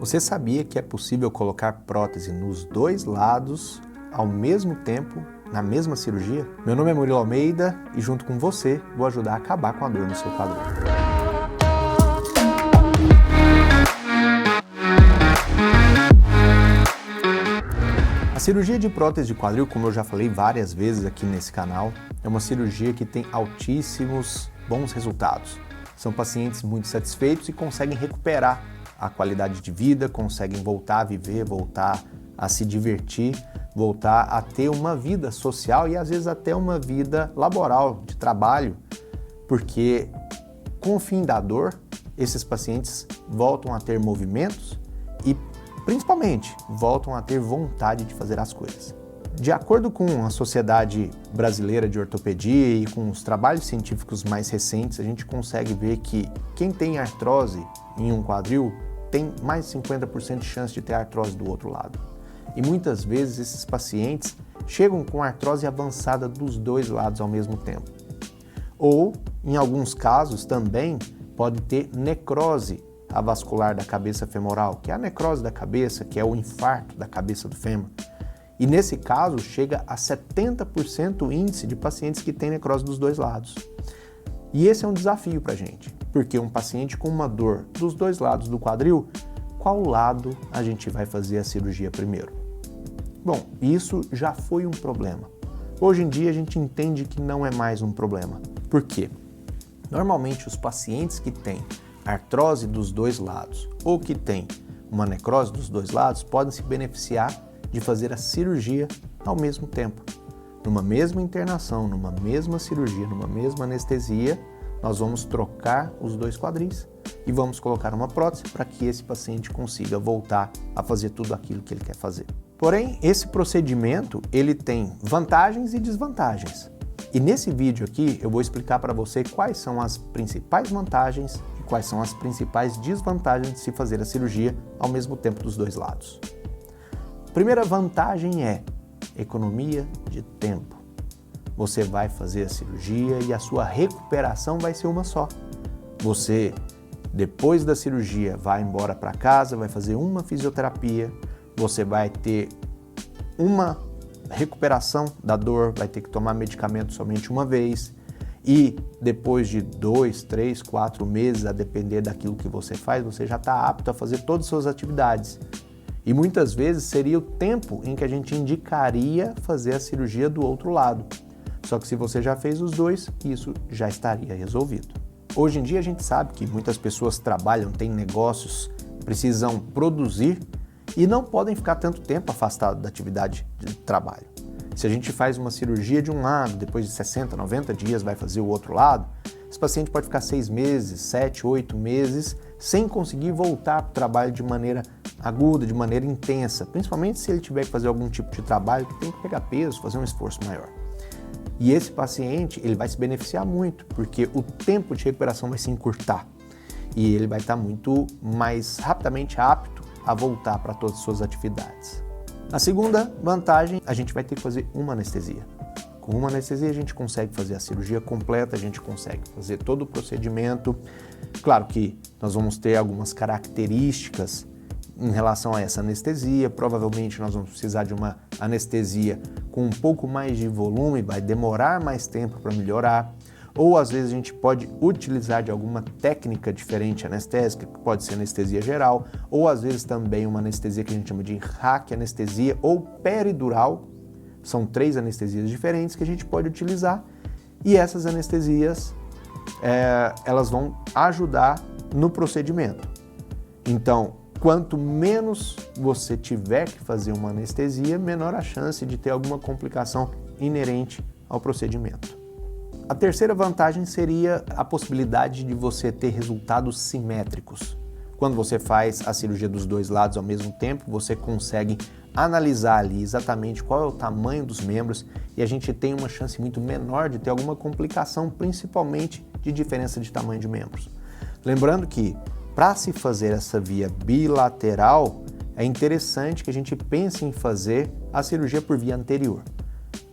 Você sabia que é possível colocar prótese nos dois lados ao mesmo tempo, na mesma cirurgia? Meu nome é Murilo Almeida e junto com você vou ajudar a acabar com a dor no seu quadril. A cirurgia de prótese de quadril, como eu já falei várias vezes aqui nesse canal, é uma cirurgia que tem altíssimos bons resultados. São pacientes muito satisfeitos e conseguem recuperar a qualidade de vida, conseguem voltar a viver, voltar a se divertir, voltar a ter uma vida social e às vezes até uma vida laboral, de trabalho, porque com o fim da dor, esses pacientes voltam a ter movimentos e principalmente voltam a ter vontade de fazer as coisas. De acordo com a Sociedade Brasileira de Ortopedia e com os trabalhos científicos mais recentes, a gente consegue ver que quem tem artrose em um quadril tem mais de 50% de chance de ter artrose do outro lado. E muitas vezes esses pacientes chegam com artrose avançada dos dois lados ao mesmo tempo. Ou, em alguns casos também, pode ter necrose avascular da cabeça femoral, que é a necrose da cabeça, que é o infarto da cabeça do fêmur. E nesse caso chega a 70% o índice de pacientes que têm necrose dos dois lados. E esse é um desafio para a gente, porque um paciente com uma dor dos dois lados do quadril, qual lado a gente vai fazer a cirurgia primeiro? Bom, isso já foi um problema. Hoje em dia a gente entende que não é mais um problema. Por quê? Normalmente os pacientes que têm artrose dos dois lados ou que têm uma necrose dos dois lados podem se beneficiar de fazer a cirurgia ao mesmo tempo. Numa mesma internação, numa mesma cirurgia, numa mesma anestesia, nós vamos trocar os dois quadris e vamos colocar uma prótese para que esse paciente consiga voltar a fazer tudo aquilo que ele quer fazer. Porém, esse procedimento ele tem vantagens e desvantagens. E nesse vídeo aqui eu vou explicar para você quais são as principais vantagens e quais são as principais desvantagens de se fazer a cirurgia ao mesmo tempo dos dois lados. A primeira vantagem é economia de tempo. Você vai fazer a cirurgia e a sua recuperação vai ser uma só. Você, depois da cirurgia, vai embora para casa, vai fazer uma fisioterapia, você vai ter uma recuperação da dor, vai ter que tomar medicamento somente uma vez e depois de 2, 3, 4 meses, a depender daquilo que você faz, você já está apto a fazer todas as suas atividades. E muitas vezes seria o tempo em que a gente indicaria fazer a cirurgia do outro lado. Só que se você já fez os dois, isso já estaria resolvido. Hoje em dia a gente sabe que muitas pessoas trabalham, têm negócios, precisam produzir e não podem ficar tanto tempo afastados da atividade de trabalho. Se a gente faz uma cirurgia de um lado, depois de 60, 90 dias vai fazer o outro lado, esse paciente pode ficar 6 meses, 7, 8 meses sem conseguir voltar para o trabalho de maneira aguda, de maneira intensa, principalmente se ele tiver que fazer algum tipo de trabalho que tem que pegar peso, fazer um esforço maior. E esse paciente ele vai se beneficiar muito, porque o tempo de recuperação vai se encurtar e ele vai estar muito mais rapidamente apto a voltar para todas as suas atividades. A segunda vantagem, a gente vai ter que fazer uma anestesia. Com uma anestesia a gente consegue fazer a cirurgia completa, a gente consegue fazer todo o procedimento. Claro que nós vamos ter algumas características em relação a essa anestesia, provavelmente nós vamos precisar de uma anestesia com um pouco mais de volume, vai demorar mais tempo para melhorar, ou às vezes a gente pode utilizar de alguma técnica diferente anestésica, que pode ser anestesia geral, ou às vezes também uma anestesia que a gente chama de raquianestesia ou peridural. São 3 anestesias diferentes que a gente pode utilizar e essas anestesias elas vão ajudar no procedimento. Então, quanto menos você tiver que fazer uma anestesia, menor a chance de ter alguma complicação inerente ao procedimento. A terceira vantagem seria a possibilidade de você ter resultados simétricos. Quando você faz a cirurgia dos dois lados ao mesmo tempo, você consegue analisar ali exatamente qual é o tamanho dos membros e a gente tem uma chance muito menor de ter alguma complicação, principalmente de diferença de tamanho de membros. Lembrando que para se fazer essa via bilateral, é interessante que a gente pense em fazer a cirurgia por via anterior,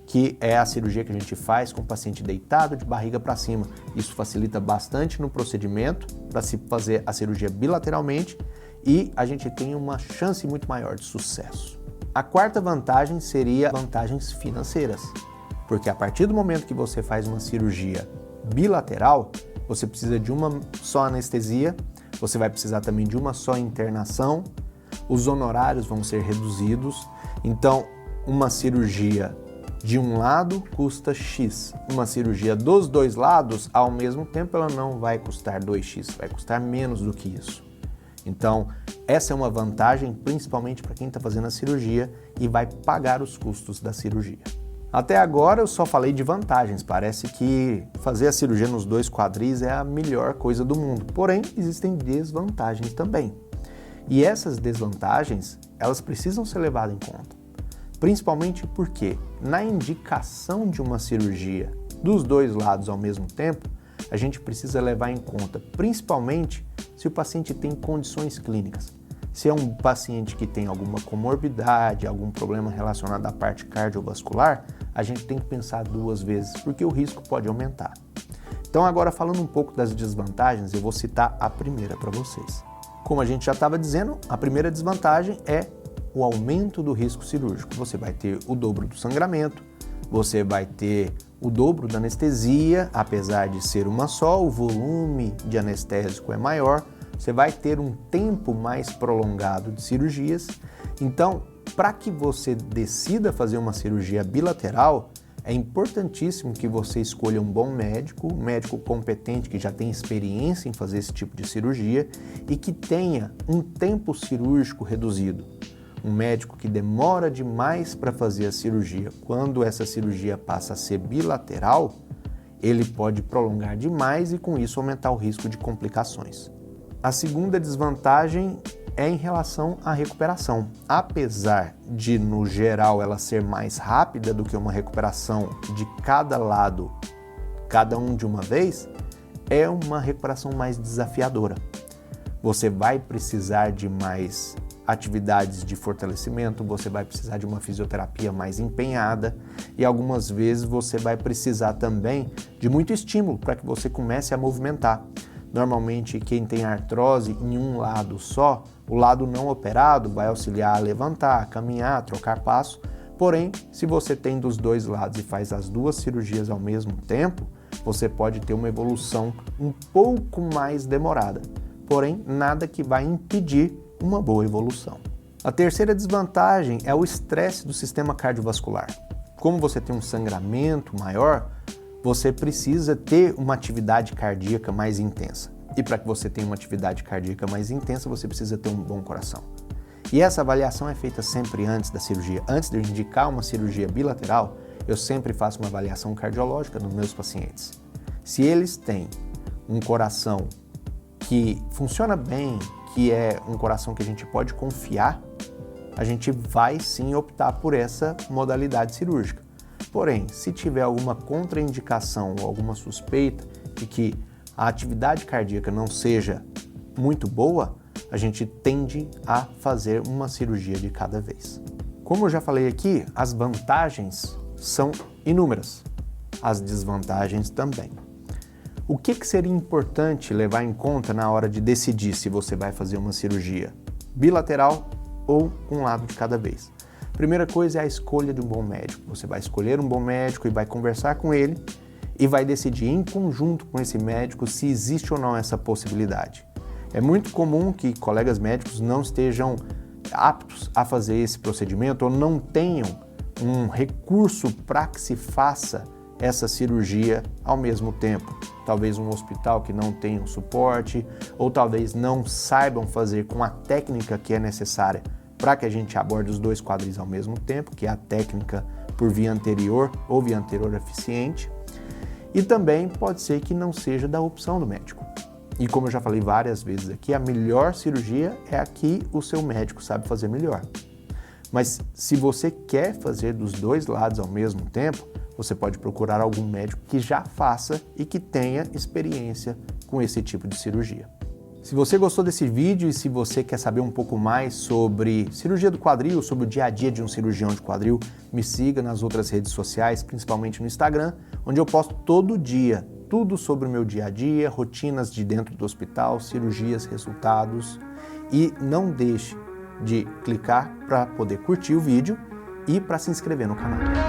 que é a cirurgia que a gente faz com o paciente deitado de barriga para cima. Isso facilita bastante no procedimento para se fazer a cirurgia bilateralmente e a gente tem uma chance muito maior de sucesso. A quarta vantagem seria vantagens financeiras, porque a partir do momento que você faz uma cirurgia bilateral, você precisa de uma só anestesia, você vai precisar também de uma só internação, os honorários vão ser reduzidos, então uma cirurgia de um lado custa X, uma cirurgia dos dois lados, ao mesmo tempo, ela não vai custar 2X, vai custar menos do que isso. Então, essa é uma vantagem, principalmente para quem está fazendo a cirurgia e vai pagar os custos da cirurgia. Até agora eu só falei de vantagens, parece que fazer a cirurgia nos dois quadris é a melhor coisa do mundo, porém existem desvantagens também. E essas desvantagens, elas precisam ser levadas em conta. Principalmente porque na indicação de uma cirurgia dos dois lados ao mesmo tempo, a gente precisa levar em conta principalmente se o paciente tem condições clínicas. Se é um paciente que tem alguma comorbidade, algum problema relacionado à parte cardiovascular, a gente tem que pensar duas vezes, porque o risco pode aumentar. Então agora falando um pouco das desvantagens, eu vou citar a primeira para vocês. Como a gente já estava dizendo, a primeira desvantagem é o aumento do risco cirúrgico. Você vai ter o dobro do sangramento, você vai ter o dobro da anestesia, apesar de ser uma só, o volume de anestésico é maior, você vai ter um tempo mais prolongado de cirurgias. Então, para que você decida fazer uma cirurgia bilateral, é importantíssimo que você escolha um bom médico, um médico competente que já tem experiência em fazer esse tipo de cirurgia e que tenha um tempo cirúrgico reduzido. Um médico que demora demais para fazer a cirurgia, quando essa cirurgia passa a ser bilateral, ele pode prolongar demais e com isso aumentar o risco de complicações. A segunda desvantagem é em relação à recuperação. Apesar de, no geral, ela ser mais rápida do que uma recuperação de cada lado, cada um de uma vez, é uma recuperação mais desafiadora. Você vai precisar de mais atividades de fortalecimento, você vai precisar de uma fisioterapia mais empenhada e algumas vezes você vai precisar também de muito estímulo para que você comece a movimentar. Normalmente quem tem artrose em um lado só, o lado não operado vai auxiliar a levantar, a caminhar, a trocar passo, porém se você tem dos dois lados e faz as duas cirurgias ao mesmo tempo, você pode ter uma evolução um pouco mais demorada, porém nada que vai impedir uma boa evolução. A terceira desvantagem é o estresse do sistema cardiovascular. Como você tem um sangramento maior, você precisa ter uma atividade cardíaca mais intensa. E para que você tenha uma atividade cardíaca mais intensa, você precisa ter um bom coração. E essa avaliação é feita sempre antes da cirurgia. Antes de eu indicar uma cirurgia bilateral, eu sempre faço uma avaliação cardiológica nos meus pacientes. Se eles têm um coração que funciona bem, que é um coração que a gente pode confiar, a gente vai sim optar por essa modalidade cirúrgica. Porém, se tiver alguma contraindicação ou alguma suspeita de que a atividade cardíaca não seja muito boa, a gente tende a fazer uma cirurgia de cada vez. Como eu já falei aqui, as vantagens são inúmeras, as desvantagens também. O que seria importante levar em conta na hora de decidir se você vai fazer uma cirurgia bilateral ou um lado de cada vez? Primeira coisa é a escolha de um bom médico. Você vai escolher um bom médico e vai conversar com ele e vai decidir em conjunto com esse médico se existe ou não essa possibilidade. É muito comum que colegas médicos não estejam aptos a fazer esse procedimento ou não tenham um recurso para que se faça essa cirurgia ao mesmo tempo. Talvez um hospital que não tenha um suporte, ou talvez não saibam fazer com a técnica que é necessária para que a gente aborde os dois quadris ao mesmo tempo, que é a técnica por via anterior ou via anterior eficiente. E também pode ser que não seja da opção do médico. E como eu já falei várias vezes aqui, a melhor cirurgia é a que o seu médico sabe fazer melhor. Mas se você quer fazer dos dois lados ao mesmo tempo, você pode procurar algum médico que já faça e que tenha experiência com esse tipo de cirurgia. Se você gostou desse vídeo e se você quer saber um pouco mais sobre cirurgia do quadril, sobre o dia a dia de um cirurgião de quadril, me siga nas outras redes sociais, principalmente no Instagram, onde eu posto todo dia tudo sobre o meu dia a dia, rotinas de dentro do hospital, cirurgias, resultados E não deixe de clicar para poder curtir o vídeo e para se inscrever no canal.